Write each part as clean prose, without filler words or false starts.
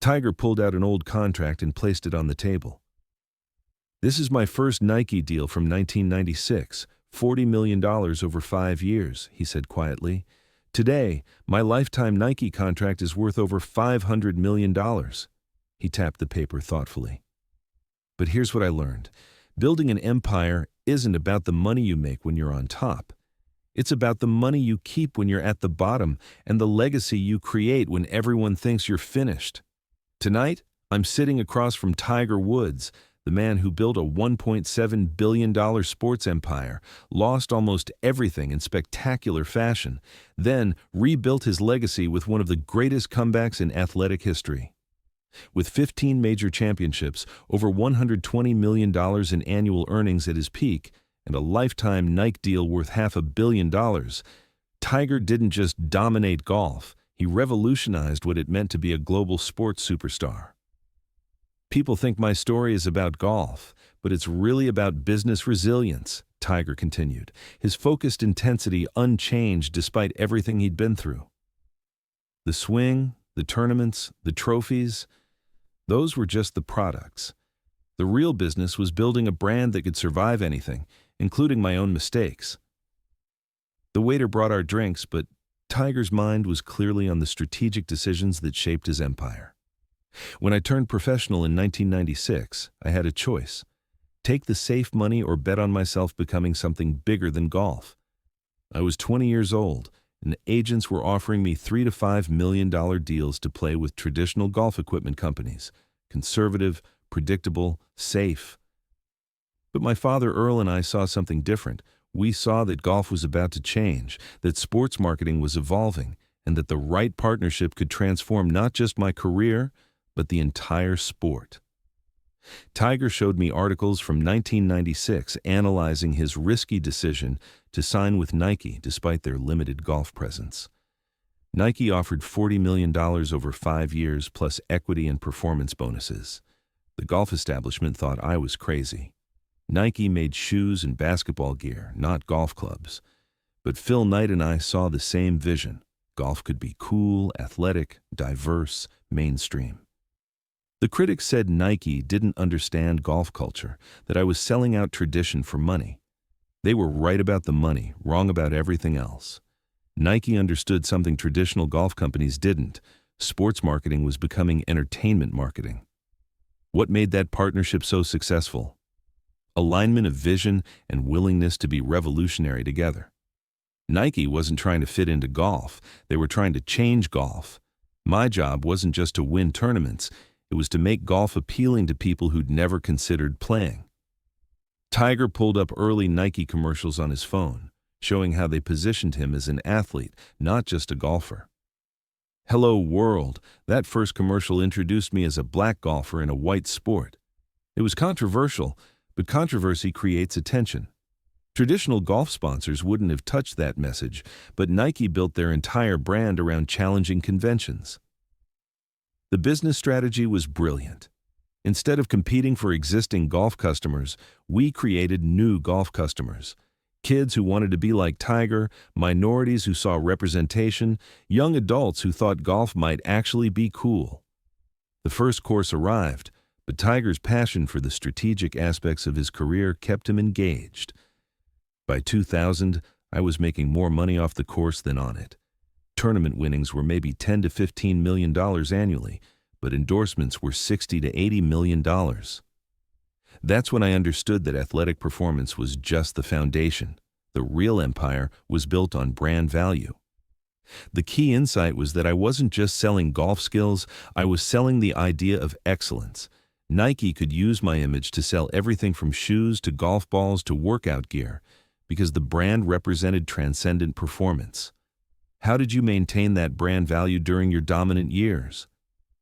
Tiger pulled out an old contract and placed it on the table. "This is my first Nike deal from 1996, $40 million over 5 years," he said quietly. "Today, my lifetime Nike contract is worth over $500 million. He tapped the paper thoughtfully. "But here's what I learned. Building an empire isn't about the money you make when you're on top. It's about the money you keep when you're at the bottom and the legacy you create when everyone thinks you're finished." Tonight, I'm sitting across from Tiger Woods, the man who built a $1.7 billion sports empire, lost almost everything in spectacular fashion, then rebuilt his legacy with one of the greatest comebacks in athletic history. With 15 major championships, over $120 million in annual earnings at his peak, and a lifetime Nike deal worth $500 million, Tiger didn't just dominate golf, he revolutionized what it meant to be a global sports superstar. "People think my story is about golf, but it's really about business resilience," Tiger continued, his focused intensity unchanged despite everything he'd been through. The swing, the tournaments, the trophies, those were just the products. The real business was building a brand that could survive anything, including my own mistakes. The waiter brought our drinks, but Tiger's mind was clearly on the strategic decisions that shaped his empire. When I turned professional in 1996, I had a choice: take the safe money or bet on myself becoming something bigger than golf. I was 20 years old, and agents were offering me $3 to $5 million deals to play with traditional golf equipment companies. Conservative, predictable, safe. But my father Earl and I saw something different. We saw that golf was about to change, that sports marketing was evolving, and that the right partnership could transform not just my career, but the entire sport. Tiger showed me articles from 1996 analyzing his risky decision to sign with Nike despite their limited golf presence. Nike offered $40 million over 5 years plus equity and performance bonuses. The golf establishment thought I was crazy. Nike made shoes and basketball gear, not golf clubs. But Phil Knight and I saw the same vision. Golf could be cool, athletic, diverse, mainstream. The critics said Nike didn't understand golf culture, that I was selling out tradition for money. They were right about the money, wrong about everything else. Nike understood something traditional golf companies didn't. Sports marketing was becoming entertainment marketing. What made that partnership so successful? Alignment of vision and willingness to be revolutionary together. Nike wasn't trying to fit into golf, they were trying to change golf. My job wasn't just to win tournaments, it was to make golf appealing to people who'd never considered playing. Tiger pulled up early Nike commercials on his phone, showing how they positioned him as an athlete, not just a golfer. "Hello World," that first commercial introduced me as a black golfer in a white sport. It was controversial, but controversy creates attention. Traditional golf sponsors wouldn't have touched that message, but Nike built their entire brand around challenging conventions. The business strategy was brilliant. Instead of competing for existing golf customers, we created new golf customers. Kids who wanted to be like Tiger, minorities who saw representation, young adults who thought golf might actually be cool. The first course arrived, but Tiger's passion for the strategic aspects of his career kept him engaged. By 2000, I was making more money off the course than on it. Tournament winnings were maybe $10 to $15 million annually, but endorsements were $60 to $80 million. That's when I understood that athletic performance was just the foundation. The real empire was built on brand value. The key insight was that I wasn't just selling golf skills, I was selling the idea of excellence. Nike could use my image to sell everything from shoes to golf balls to workout gear, because the brand represented transcendent performance. How did you maintain that brand value during your dominant years?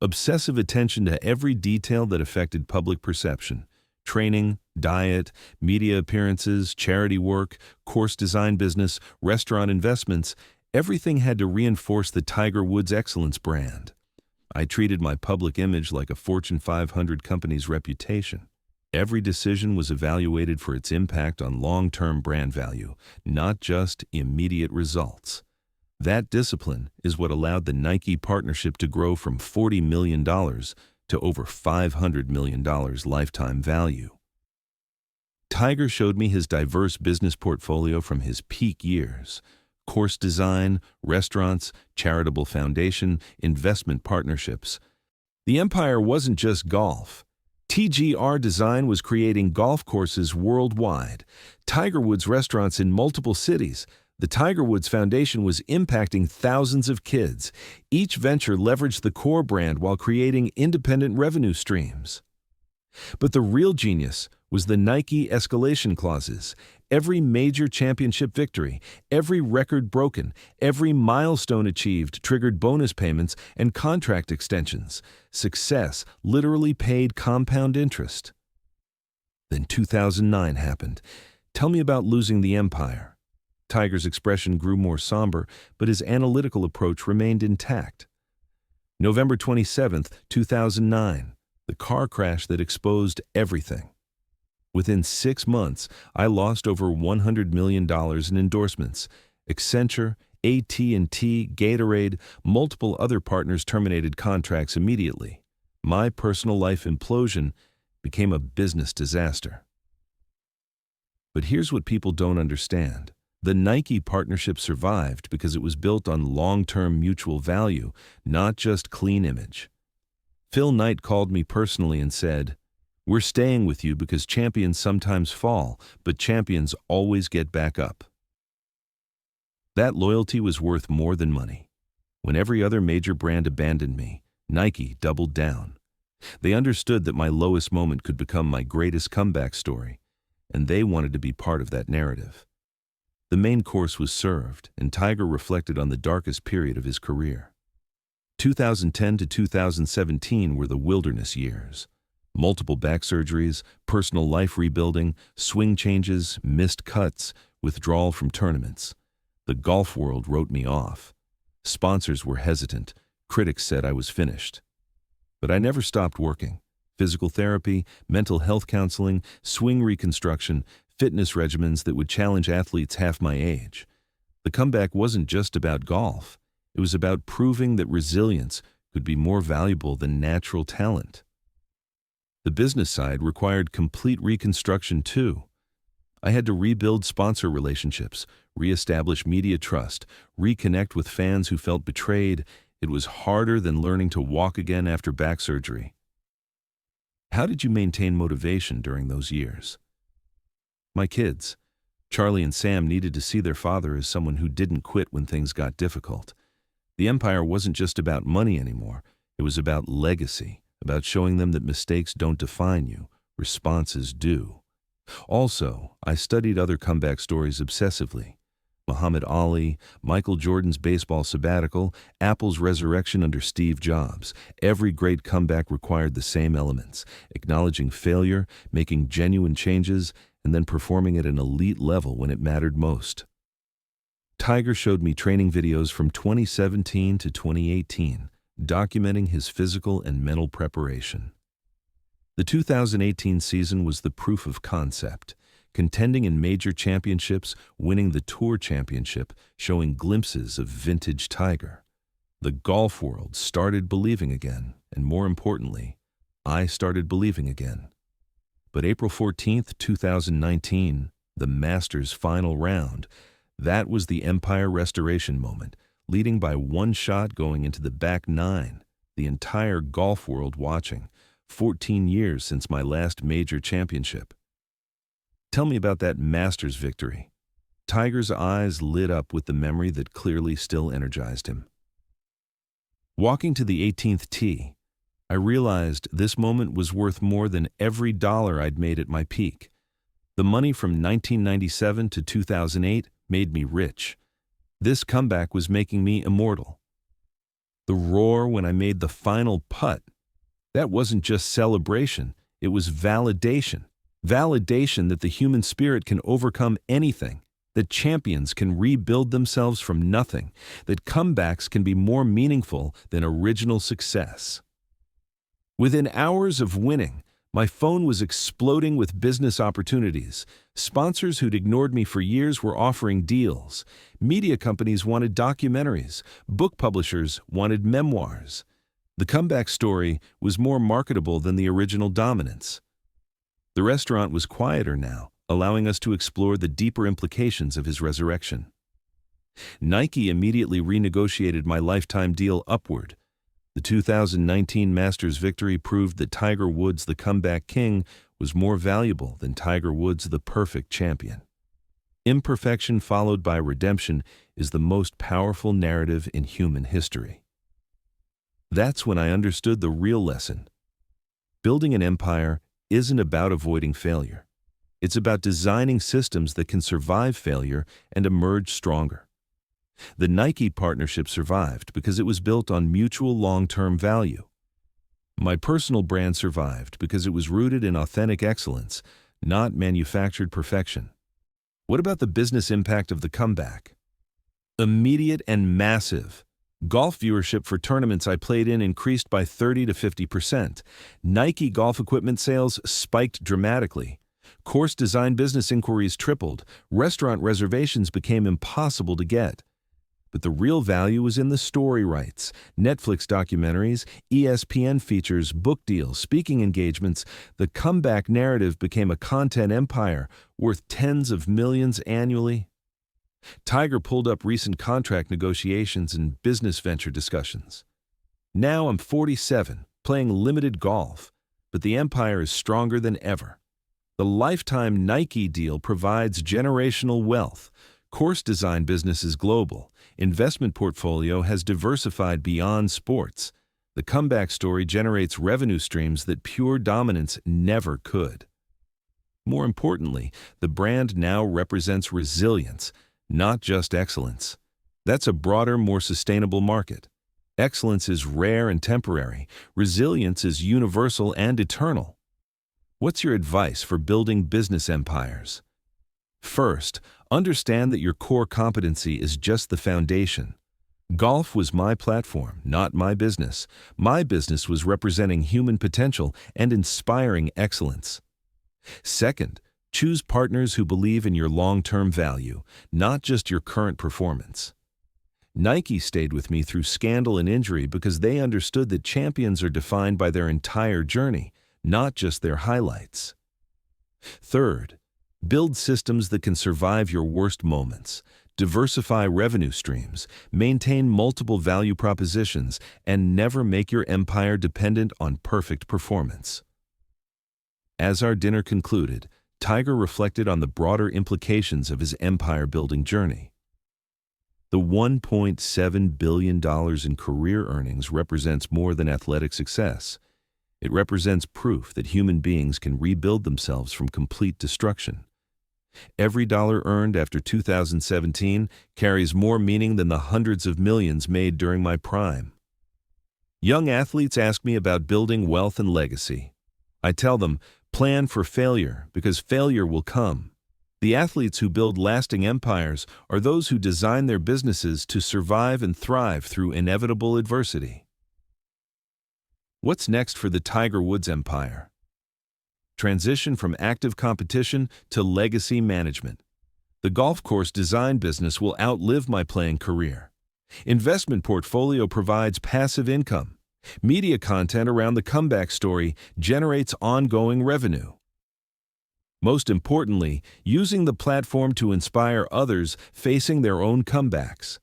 Obsessive attention to every detail that affected public perception. Training, diet, media appearances, charity work, course design business, restaurant investments, everything had to reinforce the Tiger Woods Excellence brand. I treated my public image like a Fortune 500 company's reputation. Every decision was evaluated for its impact on long-term brand value, not just immediate results. That discipline is what allowed the Nike partnership to grow from $40 million to over $500 million lifetime value. Tiger showed me his diverse business portfolio from his peak years: course design, restaurants, charitable foundation, investment partnerships. The empire wasn't just golf. TGR Design was creating golf courses worldwide, Tiger Woods restaurants in multiple cities. The Tiger Woods Foundation was impacting thousands of kids. Each venture leveraged the core brand while creating independent revenue streams. But the real genius was the Nike escalation clauses. Every major championship victory, every record broken, every milestone achieved triggered bonus payments and contract extensions. Success literally paid compound interest. Then 2009 happened. Tell me about losing the empire. Tiger's expression grew more somber, but his analytical approach remained intact. November 27, 2009, the car crash that exposed everything. Within 6 months, I lost over $100 million in endorsements. Accenture, AT&T, Gatorade, multiple other partners terminated contracts immediately. My personal life implosion became a business disaster. But here's what people don't understand. The Nike partnership survived because it was built on long-term mutual value, not just clean image. Phil Knight called me personally and said, "We're staying with you because champions sometimes fall, but champions always get back up." That loyalty was worth more than money. When every other major brand abandoned me, Nike doubled down. They understood that my lowest moment could become my greatest comeback story, and they wanted to be part of that narrative. The main course was served, and Tiger reflected on the darkest period of his career. 2010 to 2017 were the wilderness years. Multiple back surgeries, personal life rebuilding, swing changes, missed cuts, withdrawal from tournaments. The golf world wrote me off. Sponsors were hesitant. Critics said I was finished. But I never stopped working. Physical therapy, mental health counseling, swing reconstruction, fitness regimens that would challenge athletes half my age. The comeback wasn't just about golf. It was about proving that resilience could be more valuable than natural talent. The business side required complete reconstruction too. I had to rebuild sponsor relationships, reestablish media trust, reconnect with fans who felt betrayed. It was harder than learning to walk again after back surgery. How did you maintain motivation during those years? My kids, Charlie and Sam, needed to see their father as someone who didn't quit when things got difficult. The empire wasn't just about money anymore. It was about legacy, about showing them that mistakes don't define you, responses do. Also, I studied other comeback stories obsessively. Muhammad Ali, Michael Jordan's baseball sabbatical, Apple's resurrection under Steve Jobs. Every great comeback required the same elements: acknowledging failure, making genuine changes, and then performing at an elite level when it mattered most. Tiger showed me training videos from 2017 to 2018, documenting his physical and mental preparation. The 2018 season was the proof of concept. Contending in major championships, winning the Tour Championship, showing glimpses of vintage Tiger. The golf world started believing again, and more importantly, I started believing again. But April 14th, 2019, the Masters final round, that was the empire restoration moment, leading by one shot going into the back nine, the entire golf world watching, 14 years since my last major championship. Tell me about that Masters victory. Tiger's eyes lit up with the memory that clearly still energized him. Walking to the 18th tee, I realized this moment was worth more than every dollar I'd made at my peak. The money from 1997 to 2008 made me rich. This comeback was making me immortal. The roar when I made the final putt, that wasn't just celebration, it was validation. Validation that the human spirit can overcome anything, that champions can rebuild themselves from nothing, that comebacks can be more meaningful than original success. Within hours of winning, My phone was exploding with business opportunities. Sponsors who'd ignored me for years were offering deals. Media companies wanted documentaries. Book publishers wanted memoirs. The comeback story was more marketable than the original dominance. The restaurant was quieter now, allowing us to explore the deeper implications of his resurrection. Nike immediately renegotiated my lifetime deal upward. The 2019 Masters victory proved that Tiger Woods, the comeback king, was more valuable than Tiger Woods, the perfect champion. Imperfection followed by redemption is the most powerful narrative in human history. That's when I understood the real lesson. Building an empire isn't about avoiding failure. It's about designing systems that can survive failure and emerge stronger. The Nike partnership survived because it was built on mutual long-term value. My personal brand survived because it was rooted in authentic excellence, not manufactured perfection. What about the business impact of the comeback? Immediate and massive. Golf viewership for tournaments I played in increased by 30 to 50%. Nike golf equipment sales spiked dramatically. Course design business inquiries tripled. Restaurant reservations became impossible to get. But the real value was in the story rights, Netflix documentaries, ESPN features, book deals, speaking engagements. The comeback narrative became a content empire worth tens of millions annually. Tiger pulled up recent contract negotiations and business venture discussions. Now I'm 47, playing limited golf, but the empire is stronger than ever. The lifetime Nike deal provides generational wealth. Course design business is global. Investment portfolio has diversified beyond sports. The comeback story generates revenue streams that pure dominance never could. More importantly, the brand now represents resilience, not just excellence. That's a broader, more sustainable market. Excellence is rare and temporary. Resilience is universal and eternal. What's your advice for building business empires? First, understand that your core competency is just the foundation. Golf was my platform, not my business. My business was representing human potential and inspiring excellence. Second, choose partners who believe in your long-term value, not just your current performance. Nike stayed with me through scandal and injury because they understood that champions are defined by their entire journey, not just their highlights. Third, build systems that can survive your worst moments, diversify revenue streams, maintain multiple value propositions, and never make your empire dependent on perfect performance. As our dinner concluded, Tiger reflected on the broader implications of his empire-building journey. The $1.7 billion in career earnings represents more than athletic success. It represents proof that human beings can rebuild themselves from complete destruction. Every dollar earned after 2017 carries more meaning than the hundreds of millions made during my prime. Young athletes ask me about building wealth and legacy. I tell them, plan for failure, because failure will come. The athletes who build lasting empires are those who design their businesses to survive and thrive through inevitable adversity. What's next for the Tiger Woods empire? Transition from active competition to legacy management. The golf course design business will outlive my playing career. Investment portfolio provides passive income. Media content around the comeback story generates ongoing revenue. Most importantly, using the platform to inspire others facing their own comebacks.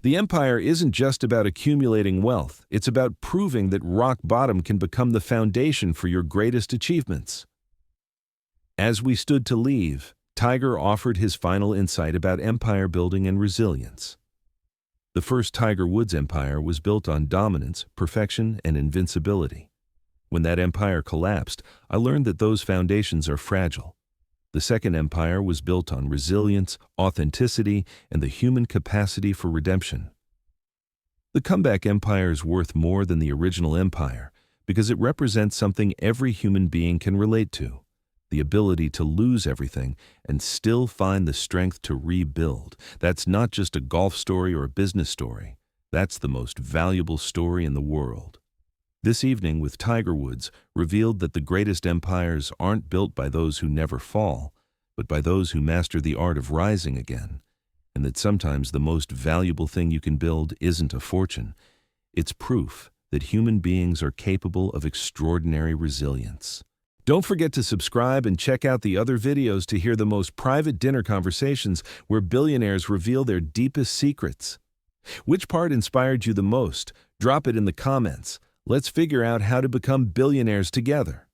The empire isn't just about accumulating wealth, it's about proving that rock bottom can become the foundation for your greatest achievements. As we stood to leave, Tiger offered his final insight about empire building and resilience. The first Tiger Woods empire was built on dominance, perfection, and invincibility. When that empire collapsed, I learned that those foundations are fragile. The second empire was built on resilience, authenticity, and the human capacity for redemption. The comeback empire is worth more than the original empire because it represents something every human being can relate to: the ability to lose everything and still find the strength to rebuild. That's not just a golf story or a business story. That's the most valuable story in the world. This evening with Tiger Woods revealed that the greatest empires aren't built by those who never fall, but by those who master the art of rising again, and that sometimes the most valuable thing you can build isn't a fortune. It's proof that human beings are capable of extraordinary resilience. Don't forget to subscribe and check out the other videos to hear the most private dinner conversations where billionaires reveal their deepest secrets. Which part inspired you the most? Drop it in the comments. Let's figure out how to become billionaires together.